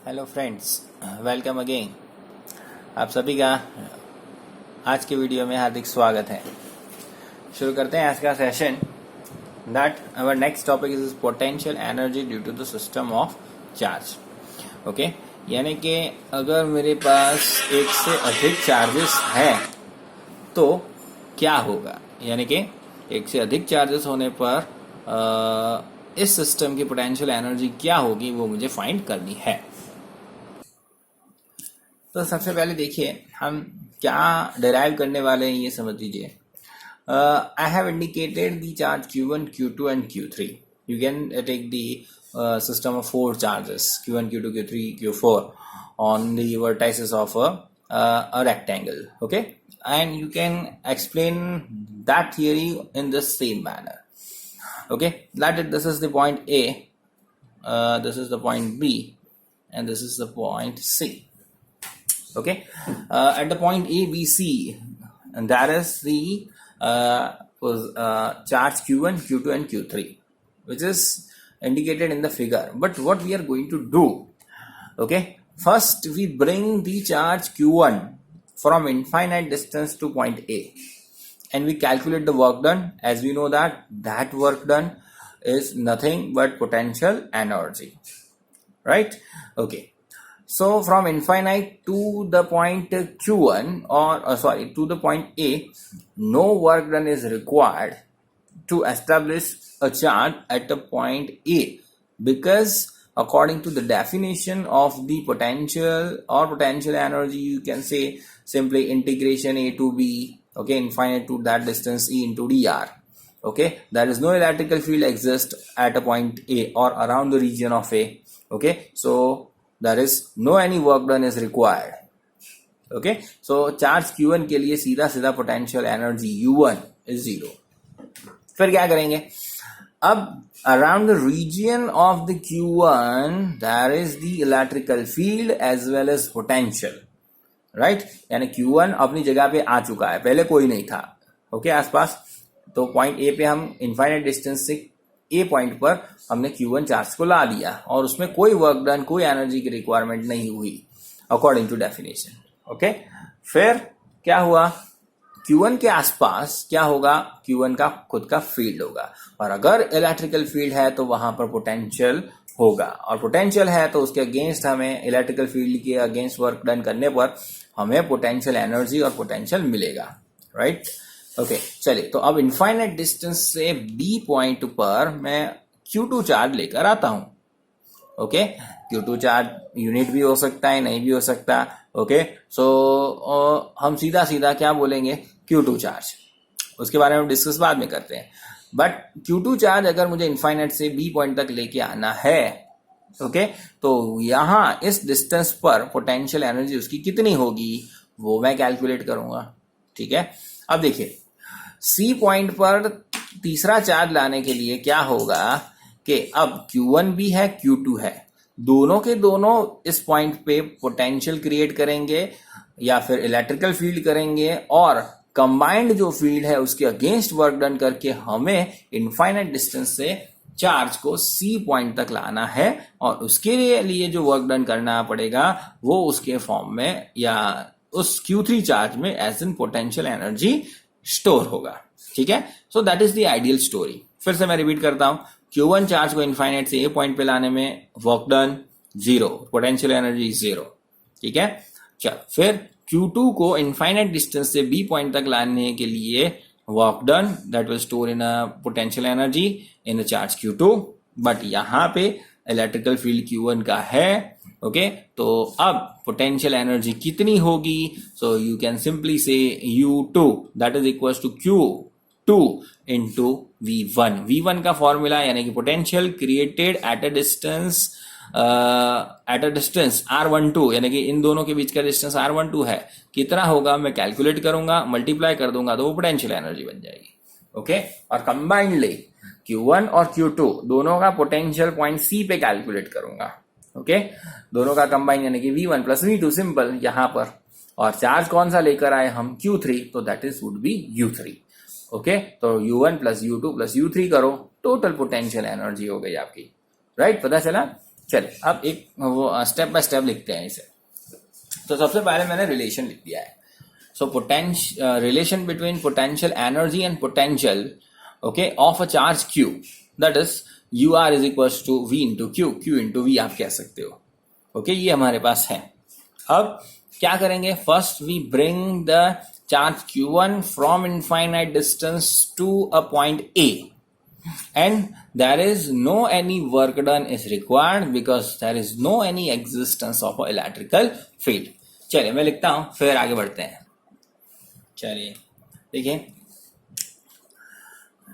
Hello friends, welcome again. आप सभी का आज के वीडियो में हार्दिक स्वागत है। शुरू करते हैं आज का session. That our next topic is potential energy due to the system of charge. Okay, यानी कि अगर मेरे पास एक से अधिक चार्जेस हैं तो क्या होगा, यानी कि एक से अधिक चार्जेस होने पर इस सिस्टम की पोटेंशियल एनर्जी क्या होगी वो मुझे फाइंड करनी है। तो सबसे पहले देखिए हम क्या डिराइव करने वाले हैं, ये समझ लीजिए। I have indicated the charge Q1, Q2 and Q3. You can take the system of 4 charges Q1, Q2, Q3, Q4 on the vertices of a rectangle. Okay, and you can explain that theory in the same manner. Okay, this is the point A, this is the point B, and this is the point C. Okay, at the point A, B, C, and that is the charge Q1, Q2 and Q3, which is indicated in the figure. But what we are going to do, okay, first we bring the charge Q1 from infinite distance to point A and we calculate the work done. As we know that work done is nothing but potential energy, right? Okay, so from infinite to the point Q1 to the point A, no work done is required to establish a charge at the point A, because according to the definition of the potential or potential energy, you can say simply integration A to B, okay, infinite to that distance E into dr. Okay, there is no electrical field exist at a point A or around the region of A. Okay, so there is no any work done is required. Okay, so charge Q1 के लिए सीधा सीधा potential energy U1 is 0. फिर क्या करेंगे, अब around the region of the Q1 there is the electrical field as well as potential, right? यानी Q1 अपनी जगह पे आ चुका है, पहले कोई नहीं था ओके आसपास। तो पॉइंट ए पे हम इनफाइनाइट डिस्टेंस से ए पॉइंट पर हमने Q1 चार्ज को ला दिया और उसमें कोई वर्क डन, कोई एनर्जी की रिक्वायरमेंट नहीं हुई अकॉर्डिंग टू डेफिनेशन। ओके, फिर क्या हुआ, Q1 के आसपास क्या होगा, Q1 का खुद का फील्ड होगा, और अगर इलेक्ट्रिकल फील्ड है तो वहां पर पोटेंशियल होगा, और पोटेंशियल है तो उसके अगेंस्ट हमें इलेक्ट्रिकल फील्ड के अगेंस्ट वर्क डन करने पर हमें पोटेंशियल एनर्जी और पोटेंशियल मिलेगा, राइट? ओके, चलिए तो अब इनफाइनाइट डिस्टेंस से B पॉइंट पर मैं Q2 चार्ज लेकर आता हूं। ओके, Q2 चार्ज यूनिट भी हो सकता है, नहीं भी हो सकता। ओके, सो हम सीधा सीधा क्या बोलेंगे, Q2 चार्ज, उसके बारे में डिस्कस बाद में करते हैं। बट Q2 चार्ज अगर मुझे इनफाइनाइट से B पॉइंट तक लेके आना है, ओके, तो यहां इस डिस्टेंस पर पोटेंशियल एनर्जी उसकी कितनी होगी वो मैं कैलकुलेट करूंगा। ठीक है, अब देखिए C पॉइंट पर तीसरा चार्ज लाने के लिए क्या होगा कि अब Q1 भी है, Q2 है, दोनों के दोनों इस पॉइंट पे पोटेंशियल क्रिएट करेंगे या फिर इलेक्ट्रिकल फील्ड करेंगे, और कंबाइंड जो फील्ड है उसके अगेंस्ट वर्क डन करके हमें इनफाइनाइट डिस्टेंस से चार्ज को C पॉइंट तक लाना है, और उसके लिए जो वर्क डन करना पड़ेगा वो उसके फॉर्म में या उस Q3 चार्ज में as in potential energy store होगा। ठीक है, so that is the ideal story. फिर से मैं रिपीट करता हूं, Q1 चार्ज को इनफाइनाइट से ए पॉइंट पे लाने में वर्क डन 0, पोटेंशियल एनर्जी 0। ठीक है, चल फिर Q2 को इनफाइनाइट डिस्टेंस से B पॉइंट तक लाने के लिए work done that will store in a potential energy in the charge Q2, but यहां पे इलेक्ट्रिकल फील्ड Q1 का है। ओके, तो अब पोटेंशियल एनर्जी कितनी होगी, सो यू कैन सिंपली से U2 that is equal to Q2 into V1। V1 का फॉर्मूला यानी कि potential created at a distance R12, यानी कि इन दोनों के बीच का डिस्टेंस R12 है, कितना होगा मैं कैलकुलेट करूंगा, मल्टीप्लाई कर दूंगा तो वो पोटेंशियल एनर्जी बन जाएगी। ओके, और कंबाइंडली Q1 और Q2 दोनों का पोटेंशियल पॉइंट C पे कैलकुलेट करूंगा। ओके, दोनों का कंबाइन यानी कि V1 प्लस V2 सिंपल यहां पर, और चार्ज कौन सा लेकर आए हम, Q3, तो that is would be U3। Okay, तो U1 plus U2 plus U3 करो, टोटल पोटेंशियल एनर्जी हो गई आपकी, राइट? पता चला? चलिए अब एक वो स्टेप बाय स्टेप लिखते हैं इसे। तो सबसे पहले मैंने रिलेशन लिख दिया है। So relation between potential energy and potential okay of a charge Q, that is U R is equal to V into Q, Q into V आप कह सकते हो। ओके ये हमारे पास है। अब क्या करेंगे, first we bring the charge Q1 from infinite distance to a point A, and there is no any work done is required because there is no any existence of a electrical field। चलिए मैं लिखता हूं, फिर आगे बढ़ते हैं। चलिए देखिए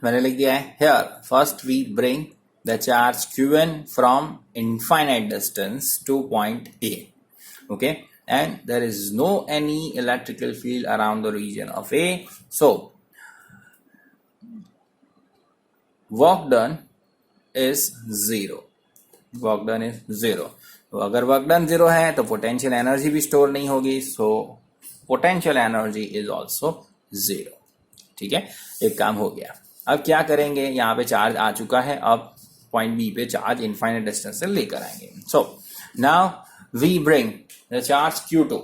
मैंने लिख दिया है, here first we bring the charge Q1 from infinite distance to point A, okay, and there is no any electrical field around the region of A, so work done is zero, work done is zero। तो अगर work done zero है तो potential energy भी store नहीं होगी, सो potential energy is also zero. ठीक है, एक काम हो गया। अब क्या करेंगे, यहाँ पे चार्ज आ चुका है, अब पॉइंट बी पे चार्ज इनफाइनाइट डिस्टेंस से लेकर आएंगे। So now we bring the charge Q2,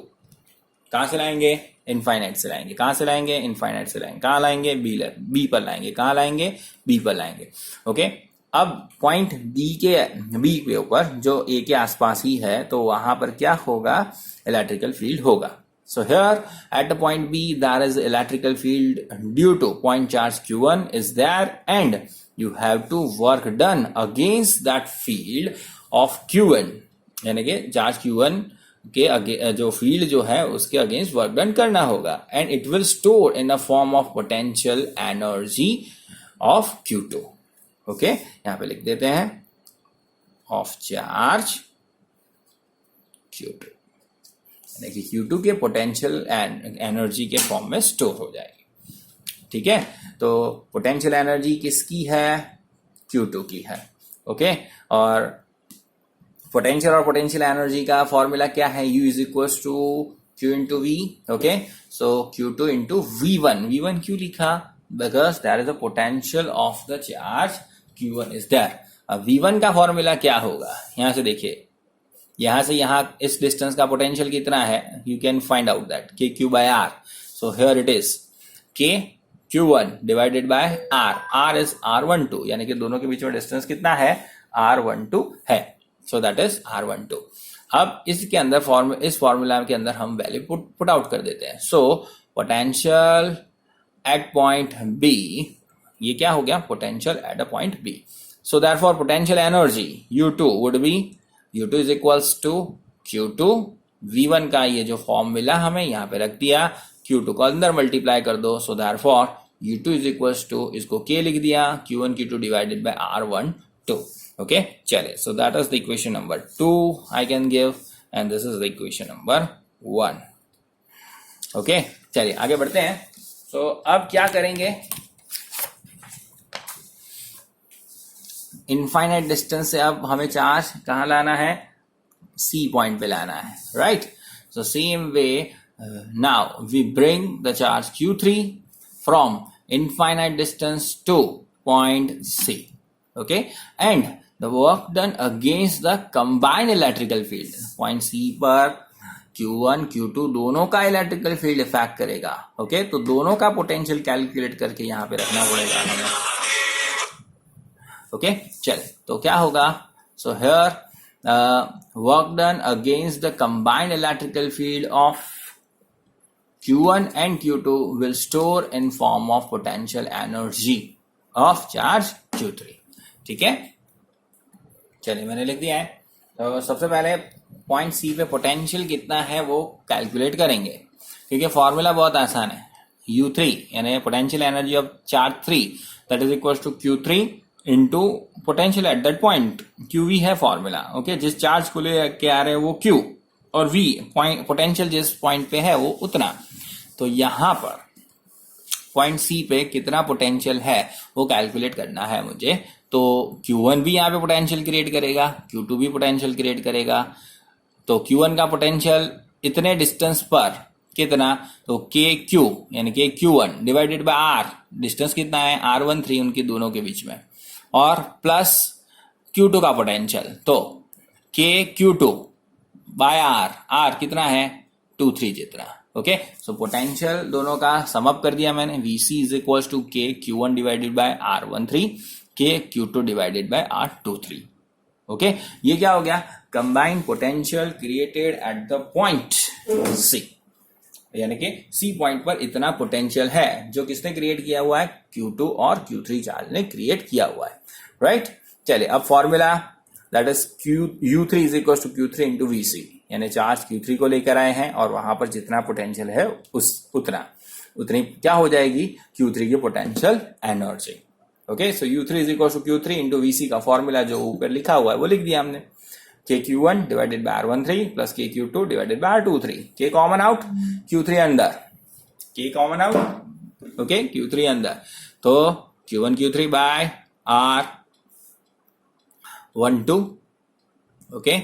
कहाँ से लाएंगे, इनफाइनाइट से लाएंगे। कहाँ से लाएंगे, इनफाइनाइट से लाएंगे। कहाँ लाएंगे, बी पर लाएंगे। कहाँ लाएंगे, बी पर लाएंगे। ओके, अब पॉइंट बी के ऊपर जो ए के आसपास ही है, तो वहां पर क्या होगा, इलेक्ट्रिकल फील्ड होगा। So here at the point B there is electrical field due to point charge Q1 is there, and you have to work done against that field of Q1, यानी कि चार्ज Q1 के जो field जो है उसके against work done करना होगा, and it will store in the form of potential energy of Q2। Okay, यहां पे लिख देते हैं ऑफ चार्ज Q2, यानी कि Q2 के पोटेंशियल एनर्जी के फॉर्म में स्टोर हो जाएगी। ठीक है, तो पोटेंशियल एनर्जी किसकी है, Q2 की है। ओके, और पोटेंशियल एनर्जी का फॉर्मूला क्या है, U is equal to Q into V. Okay, so Q2 into V1। V1 क्यों लिखा, because there is a potential of the charge Q1 is there. अब V1 का फॉर्मूला क्या होगा, यहां से देखिए, यहां से यहां इस डिस्टेंस का पोटेंशियल कितना है, you can find out that KQ by R। So here it is KQ1 divided by R, R is R12, यानी कि दोनों के बीच में डिस्टेंस कितना है, R12 है। So that is R12। अब इसके अंदर इस फॉर्मूला के अंदर हम वैल्यू पुट आउट कर देते हैं। So potential at point B, ये क्या हो गया, potential at a point B. So therefore potential energy U2 would be, U2 is equals to Q2, V1 का ये जो फॉर्मूला हमें यहाँ पे रख दिया, Q2 को अंदर मल्टीप्लाई कर दो। So therefore U2 is equals to, इसको K लिख दिया, Q1 Q2 divided by R12। Okay, चले, so that is the equation number 2 I can give, and this is the equation number 1। Okay, चलिए आगे बढ़ते हैं। So अब क्या करेंगे, इनफाइनाइट डिस्टेंस से अब हमें चार्ज कहाँ लाना है, C पॉइंट पे लाना है, right. So same way now we bring the charge Q3 from infinite distance to point C, okay, and the work done against the combined electrical field, point C पर Q1 Q2 दोनों का electrical field effect करेगा। Okay, तो दोनों का potential calculate करके यहाँ पे रखना पड़ेगा हमें। ओके, चल तो क्या होगा, so here work done against the combined electrical field of Q1 and Q2 will store in form of potential energy of charge Q3। ठीक है, चलिए मैंने लिख दिया है। तो सबसे पहले पॉइंट सी पे पोटेंशियल कितना है वो कैलकुलेट करेंगे, क्योंकि फॉर्मूला बहुत आसान है। U3 यानी potential energy of charge 3 that is equal to Q3 into potential at that point, QV है फॉर्मूला। ओके, जिस चार्ज को ले के आ रहे हैं वो Q, और V पॉइंट पोटेंशियल जिस पॉइंट पे है वो उतना। तो यहां पर पॉइंट सी पे कितना पोटेंशियल है वो कैलकुलेट करना है मुझे। तो Q1 भी यहाँ पे पोटेंशियल क्रिएट करेगा, Q2 भी पोटेंशियल क्रिएट करेगा। तो Q1 का पोटेंशियल इतने डिस्टेंस पर कितना, तो KQ यानी कि Q1 divided by R, distance कितना है R13 उनके दोनों के बीच में, और प्लस Q2 का पोटेंशियल। तो KQ2 बाय R, R कितना है 23 जितना। ओके, सो पोटेंशियल दोनों का समअप कर दिया मैंने, VC is equal to KQ1 divided by R13, KQ2 divided by R23। Okay, ये क्या हो गया, combined potential created at the point C, यानी कि C पॉइंट पर इतना पोटेंशियल है जो किसने क्रिएट किया हुआ है, Q2 और Q3 चार्ज ने क्रिएट किया हुआ है, राइट। चलिए अब formula, that is U3 is equal to Q3 into VC, यानी चार्ज Q3 को लेकर आए हैं और वहां पर जितना पोटेंशियल है उतनी क्या हो जाएगी Q3 की potential energy. Okay, so U3 is equal to Q3 into VC का फॉर्मूला जो ऊपर लिखा हुआ है वो लिख दिया हमने, KQ1 divided by R13 plus KQ2 divided by R23, K common out, Q3 अंदर, K common out, okay, Q3 अंदर, तो Q1 Q3 by R12, okay,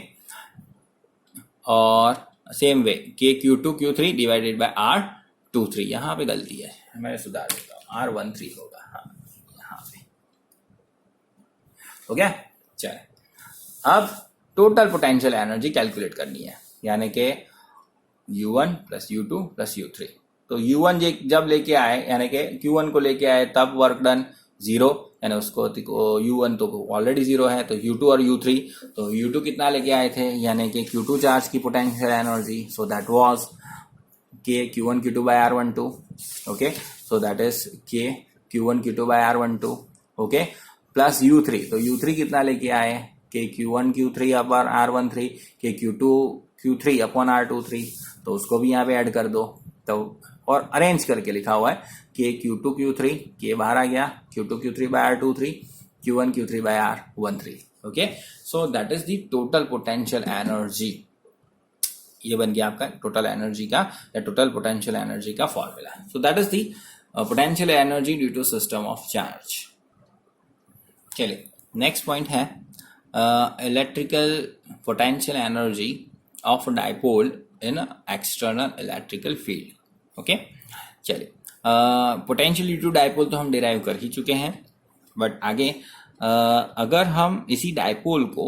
और same way KQ2 Q3 divided by R23, यहां पे गलती है, मैं सुधार देता हूं, R13 होगा, हाँ यहां पे हो गया। चलिए अब टोटल पोटेंशियल एनर्जी कैलकुलेट करनी है, यानी कि U1 plus U2 plus U3। तो U1 जब लेके आए, यानी कि Q1 को लेके आए तब वर्क डन 0, यानी उसको U1 तो ऑलरेडी 0 है, तो U2 और U3, तो U2 कितना लेके आए थे, यानी कि Q2 चार्ज की potential energy, so that was K Q1 Q2 by R12, okay, so that is K Q1 Q2 by R12, okay, plus U3, तो U3 कितना लेके आए, K Q1 Q3 upon R13, K Q2 Q3 upon R23, तो उसको भी यहाँ पे add कर दो, तो और अरेंज करके लिखा हुआ है K Q2 Q3, K बाहर आ गया, Q2 Q3 by R23, Q1 Q3 by R13, okay, so that is the total potential energy. ये बन गया आपका टोटल एनर्जी का या टोटल पोटेंशियल एनर्जी का formula. So that is the potential energy due to system of charge. चलिए next point है electrical potential energy of dipole in external electrical field. Okay, चलिए पोटेंशियल ड्यू टू डाइपोल तो हम derive कर ही चुके हैं, but आगे अगर हम इसी डाइपोल को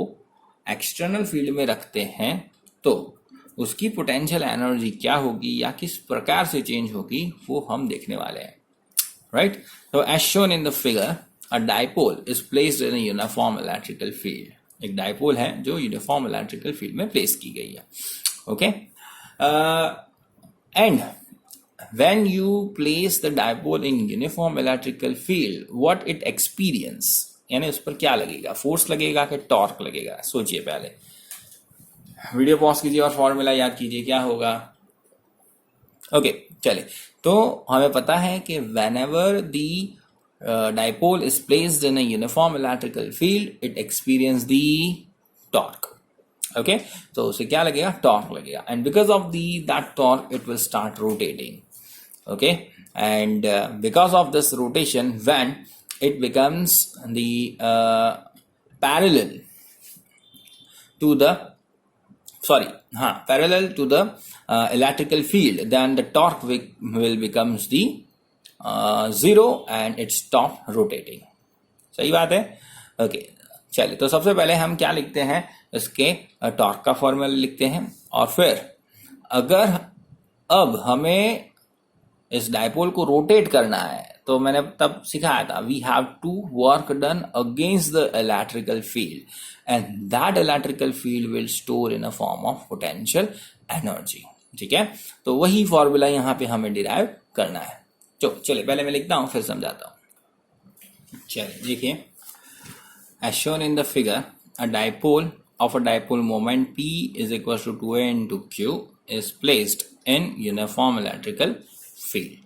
एक्सटर्नल फील्ड में रखते हैं तो उसकी पोटेंशियल एनर्जी क्या होगी या किस प्रकार से चेंज होगी वो हम देखने वाले हैं, राइट। तो as shown in the figure, a dipole is placed in a uniform electrical field. एक डाइपोल है जो यूनिफॉर्म इलेक्ट्रिकल फील्ड में प्लेस की गई है, okay. And when you place the dipole in uniform electrical field, what it experience, यानी उस पर क्या लगेगा, फोर्स लगेगा कि टॉर्क लगेगा, सोचिए पहले, वीडियो पॉज कीजिए और फॉर्मूला याद कीजिए क्या होगा। ओके, चलिए, तो हमें पता है कि whenever the dipole is placed in a uniform electrical field, it experience the torque, okay, तो उसे क्या लगेगा, टॉर्क लगेगा, and because of that torque it will start rotating, okay, and because of this rotation, when it becomes the parallel to the electrical field, then the torque will becomes the zero and it stop rotating। सही बात है, okay. चलिए, तो सबसे पहले हम क्या लिखते हैं, इसके टॉर्क का फॉर्मूला लिखते हैं, और फिर अगर अब हमें इस डाइपोल को रोटेट करना है तो मैंने तब सिखाया था, we have to work done against the electrical field and that electrical field will store in a form of potential energy, ठीक है। तो वही फॉर्मूला यहाँ पे हमें डिराइव करना है। चलिए पहले मैं लिखता हूँ फिर समझाता हूँ। चलिए देखिए, as shown in the figure, a dipole of a dipole moment P is equal to 2A into Q is placed in uniform electrical field,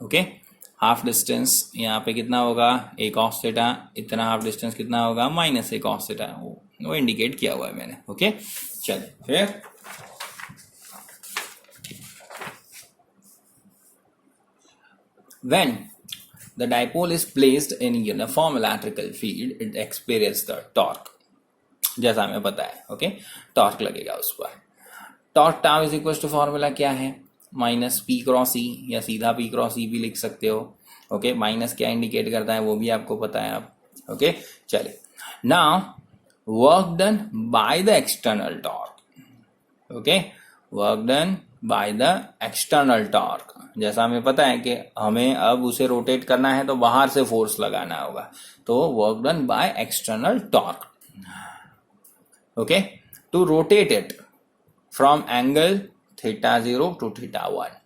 okay। Half distance यहाँ पे कितना होगा, एक cos थीटा, इतना हाफ डिस्टेंस कितना होगा, minus एक cos theta, वो इंडिकेट किया हुआ है मैंने, ओके। चलिए फिर when the dipole is placed in uniform electrical field, it experiences the torque, जैसा हमें पता है, ओके, टॉर्क लगेगा उस पर। Torque tau is equal to formula क्या है, माइनस पी क्रॉस ई, या सीधा पी क्रॉस ई भी लिख सकते हो, ओके। माइनस क्या इंडिकेट करता है वो भी आपको पता है आप, ओके। चलिए, now work done by the external torque. Okay, work done by the external torque. जैसा हमें पता है कि हमें अब उसे रोटेट करना है तो बाहर से फोर्स लगाना होगा, तो work done by external torque. Okay, to rotate it from angle theta 0 to theta 1।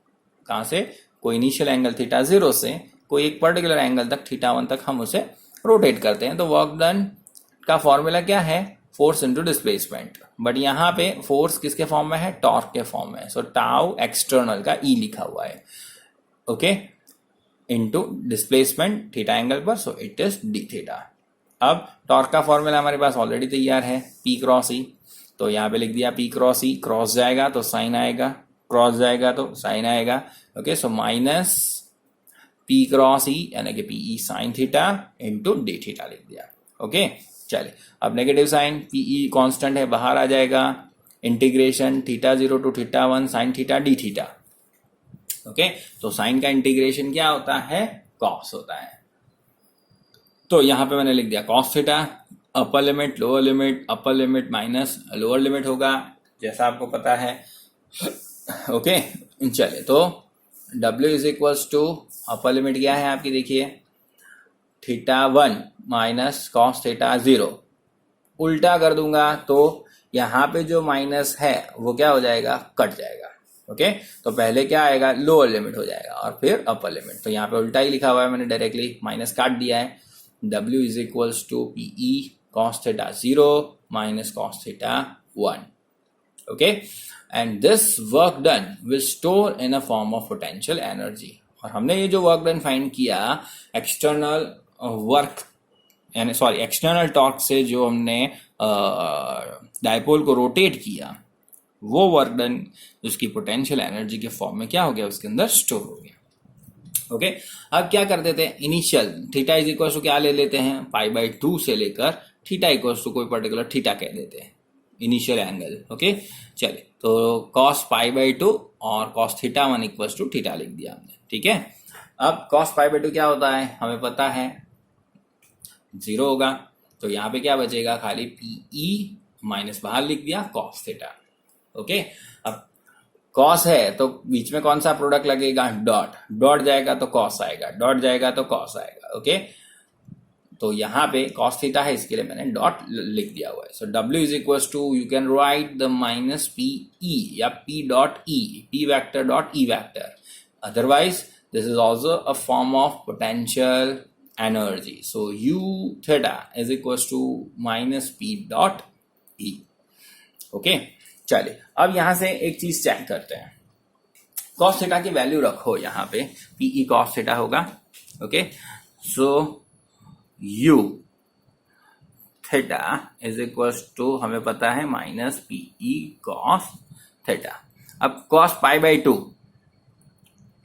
कहां से? कोई इनिशियल एंगल थीटा 0 से कोई एक पर्टिकुलर एंगल तक थीटा 1 तक हम उसे रोटेट करते हैं। तो वर्क डन का फॉर्मूला क्या है? Force into displacement. बट यहाँ पे फोर्स किसके फॉर्म में है? टॉर्क के फॉर्म में। सो टाउ एक्सटर्नल का ई लिखा हुआ है, okay, into displacement theta angle पर, so it is D theta. अब टॉर्क का फॉर्मूला हमारे पास ऑलरेडी तैयार है, पी क्रॉस ई। तो यहाँ पे लिख दिया पी क्रॉस ई, क्रॉस जाएगा तो साइन आएगा, क्रॉस जाएगा तो साइन आएगा। Okay, so minus P cross E यानी कि PE sine theta into D theta लिख दिया। ओके, चलिए अब नेगेटिव साइन, पीई कांस्टेंट है, बाहर आ जाएगा, integration theta 0 to theta 1 sine theta d theta. Okay, तो साइन का इंटीग्रेशन क्या होता है? कॉस होता है। तो यहां पे मैंने लिख दिया cos theta, upper limit lower limit, upper limit minus lower limit होगा, जैसा आपको पता है। ओके, चलिए तो W is equals to upper limit क्या है आपकी? देखिए थीटा 1 माइनस कॉस थीटा 0। उल्टा कर दूंगा तो यहाँ पे जो माइनस है वो क्या हो जाएगा? कट जाएगा। ओके, तो पहले क्या आएगा? लोअर लिमिट हो जाएगा और फिर अपर लिमिट। तो यहाँ पे उल्टा ही लिखा हुआ है, मैंने डायरेक्टली माइनस काट दिया है। W is equals to PE cos theta 0 minus cos theta 1। Okay, and this work done will store in a form of potential energy. और हमने ये जो वर्क डन फाइंड किया एक्सटर्नल वर्क यानी सॉरी एक्सटर्नल टॉर्क से, जो हमने dipole को रोटेट किया, वो वर्क डन उसकी पोटेंशियल एनर्जी के फॉर्म में क्या हो गया? उसके अंदर स्टोर हो गया। ओके, अब क्या कर देते हैं? Initial theta is equal to क्या ले लेते हैं? π/2 से लेकर थीटा इक्वल टू कोई पर्टिकुलर थीटा कह देते हैं, इनिशियल एंगल। ओके, चलिए तो कॉस π/2 और cos theta 1 equal to theta लिख दिया हमने। ठीक है, अब कॉस π/2 क्या होता है? हमें पता है 0 होगा, तो यहाँ पे क्या बचेगा? खाली पीई माइनस बाहर लिख दिया कॉस थीटा। ओके, अब कॉस है तो बीच में कौन सा प्रोडक्ट लगेगा? डॉट। डॉट जाएगा तो कॉस आएगा, डॉट जाएगा तो कॉस आएगा। ओके, तो यहाँ पे कॉस थीटा है, इसके लिए मैंने डॉट लिख दिया हुआ है। So W is equal to, you can write the minus PE या P dot E, P vector dot E vector. Otherwise this is also a form of potential energy. So U theta is equal to minus P dot E. Okay, चलिए अब यहां से एक चीज check करते हैं। Cos theta की value रखो यहाँ पे, पीई कॉस थीटा होगा। Okay, so U theta is equal to हमें पता है माइनस पीई कॉस थीटा। अब कॉस π/2,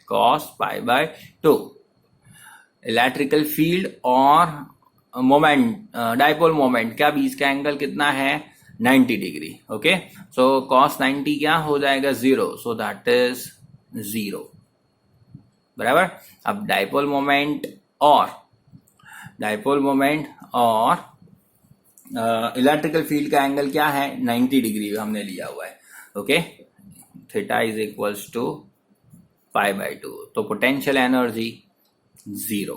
कॉस π/2 इलेक्ट्रिकल फील्ड और मोमेंट, डायपोल मोमेंट का बीच का एंगल कितना है? 90 डिग्री। ओके, सो कॉस 90 क्या हो जाएगा? 0, सो दैट इज 0, बराबर। अब डायपोल मोमेंट और इलेक्ट्रिकल फील्ड का एंगल क्या है? 90 डिग्री हमने लिया हुआ है। Okay, theta is equals to π/2, तो पोटेंशियल एनर्जी 0,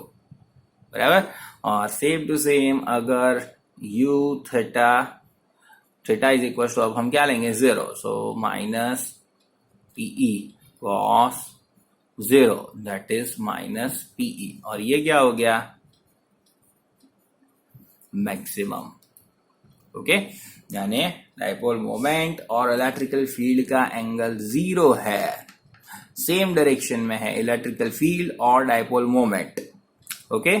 बराबर। और सेम टू सेम अगर U theta is equal to, अब हम क्या लेंगे? 0, so minus PE cos 0 that is minus PE, और ये क्या हो गया? मैक्सिमम। ओके, यानी डायपोल मोमेंट और इलेक्ट्रिकल फील्ड का एंगल 0 है, सेम डायरेक्शन में है इलेक्ट्रिकल फील्ड और डायपोल मोमेंट। ओके,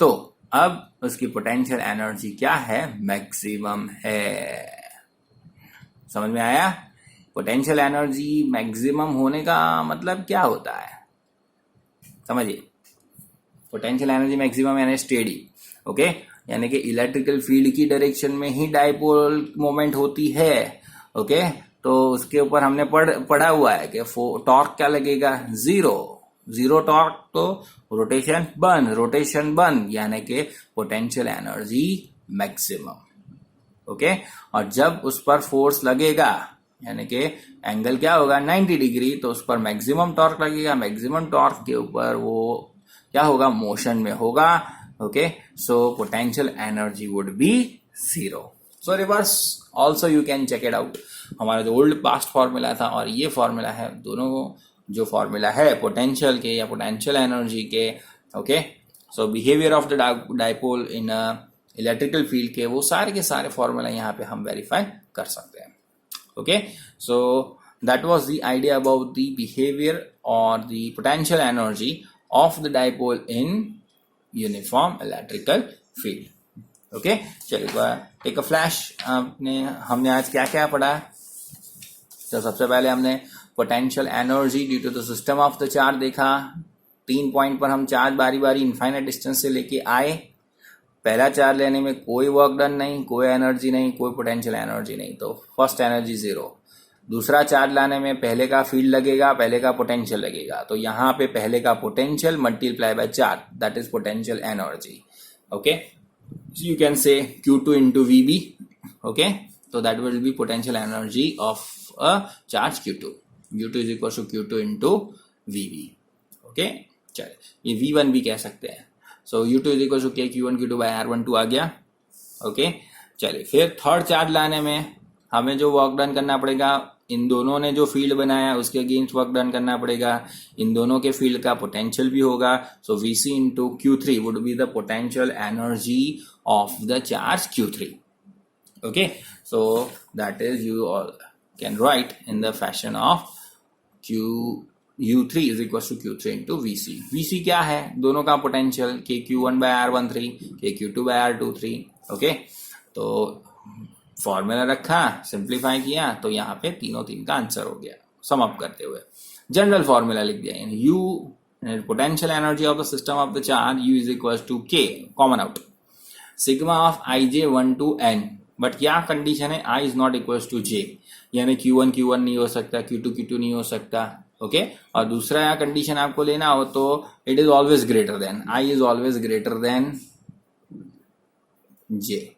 तो अब उसकी पोटेंशियल एनर्जी क्या है? मैक्सिमम है। समझ में आया? पोटेंशियल एनर्जी मैक्सिमम होने का मतलब क्या होता है? समझिए, पोटेंशियल एनर्जी मैक्सिमम यानी स्टेडी। ओके, यानी कि इलेक्ट्रिकल फील्ड की डायरेक्शन में ही डायपोल मोमेंट होती है। ओके, तो उसके ऊपर हमने पढ़ा हुआ है कि टॉर्क क्या लगेगा? 0 टॉर्क, तो रोटेशन बंद यानी कि पोटेंशियल एनर्जी मैक्सिमम। ओके। और जब उस पर फोर्स लगेगा यानी कि एंगल क्या होगा 90 डिग्री, तो उस पर मैक्सिमम टॉर्क लगेगा, मैक्सिमम टॉर्क के ऊपर वो क्या होगा मोशन में होगा, okay. So potential energy would be zero. So reverse also you can check it out. हमारा जो ओल्ड पास्ट फॉर्मूला था और ये फॉर्मूला है, दोनों जो फॉर्मूला है पोटेंशियल के या पोटेंशियल एनर्जी के, okay. So behaviour of the dipole in electrical field के वो सारे के सारे फॉर्मूला यहाँ पे हम वेरीफाई कर सकते हैं, okay. So that was the idea about the behavior or the potential energy of the dipole in uniform electrical field, okay. चलिए टेक अ फ्लैश। हमने आज क्या क्या पढ़ा? तो सबसे पहले हमने potential energy due to the system of the charge देखा। 3 पॉइंट पर हम चार्ज बारी बारी इनफाइनाइट डिस्टेंस से लेके आए। पहला चार्ज लेने में कोई वर्क डन नहीं, कोई एनर्जी नहीं, कोई पोटेंशियल एनर्जी नहीं, तो फर्स्ट एनर्जी जीरो। दूसरा चार्ज लाने में पहले का फील्ड लगेगा, पहले का पोटेंशियल लगेगा, तो यहाँ पे पहले का potential multiply by charge, that is potential energy, okay. You can say Q2 into VB, okay. तो that will be potential energy of a charge Q2। U2 is equal to Q2 into VB, okay. चलिए ये V1 भी कह सकते हैं। सो U2 is equal to K Q1 Q2 by R12 आ गया, ओके। चलिए फिर थर्ड चार्ज लाने में हमें जो वर्क डन करना पड़ेगा, इन दोनों ने जो फील्ड बनाया उसके अगेंस्ट वर्क डन करना पड़ेगा, इन दोनों के फील्ड का पोटेंशियल भी होगा। सो VC into Q3 would be the potential energy of the charge Q3, okay. So that is you all can write in the fashion of U3 is equals to Q3 into VC। VC क्या है? दोनों का potential KQ1 by R13, KQ2 by R23, okay. तो formula रखा, simplify किया, तो यहाँ पे तीनों तीन का आंसर हो गया। सम अप करते हुए जनरल फॉर्मूला लिख दिया, U potential energy of the system of the charge U is equal to K common out sigma of IJ1 to N, but क्या कंडीशन है? I is not equal to J, यानी Q1 Q1 नहीं हो सकता, Q2 Q2 नहीं हो सकता, okay. और दूसरा कंडीशन आपको लेना हो तो it is always greater than, I is always greater than J.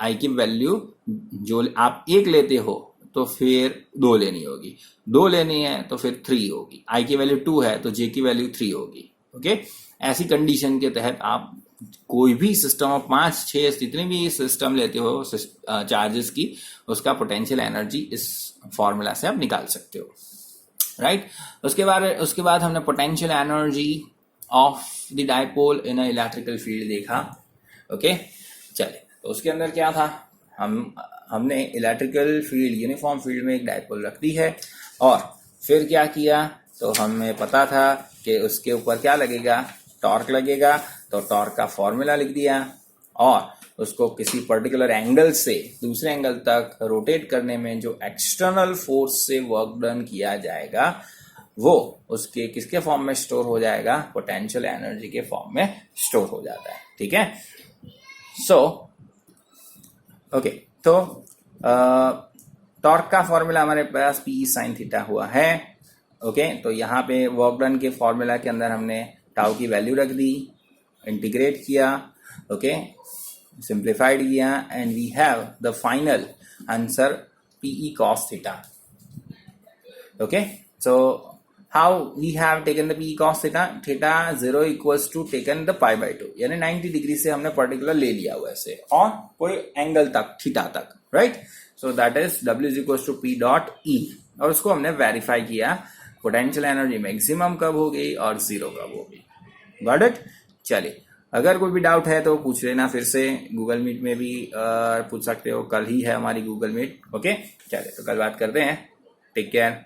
I की वैल्यू जो आप एक लेते हो तो फिर 2 लेनी होगी, 2 लेनी है तो फिर 3 होगी, आई की वैल्यू 2 है तो जे की वैल्यू 3 होगी, ओके। ऐसी कंडीशन के तहत आप कोई भी सिस्टम ऑफ 5 6 जितने भी सिस्टम लेते हो चार्जेस की, उसका पोटेंशियल एनर्जी इस फॉर्मूला से आप निकाल सकते हो, राइट। उसके बाद हमने potential energy of the dipole in a electrical field देखा, ओके। चलिए तो उसके अंदर क्या था, हमने इलेक्ट्रिकल फील्ड यूनिफॉर्म फील्ड में एक डाइपोल रख दी है, और फिर क्या किया, तो हमें पता था कि उसके ऊपर क्या लगेगा, टॉर्क लगेगा, तो टॉर्क का फॉर्मूला लिख दिया, और उसको किसी पर्टिकुलर एंगल से दूसरे एंगल तक रोटेट करने में जो एक्सटर्नल फोर्स से वर्क डन किया जाएगा वो उसके किसके फॉर्म में स्टोर हो जाएगा, पोटेंशियल एनर्जी के फॉर्म में स्टोर हो जाता है, ठीक है। सो ओके, तो टॉर्क का फॉर्मूला हमारे पास P sin थीटा हुआ है, ओके। तो यहाँ पे वर्क डन के फॉर्मूला के अंदर हमने टाउ की वैल्यू रख दी, इंटीग्रेट किया, ओके, simplified किया, and we have the final answer PE cos theta, okay. So how we have taken the PE cos theta, theta 0 equals to taken the pi by 2, यानी 90 degree से हमने particular ले लिया हुआ ऐसे और कोई एंगल तक थीटा तक, right. So that is W is equals to P dot E, और उसको हमने वेरीफाई किया पोटेंशियल एनर्जी मैक्सिमम कब होगी और 0 कब होगी, गॉट इट। चलिए अगर कोई भी डाउट है तो पूछ लेना, फिर से गूगल मीट में भी पूछ सकते हो, कल ही है हमारी गूगल मीट, ओके। चलिए तो कल बात करते हैं, टेक केयर।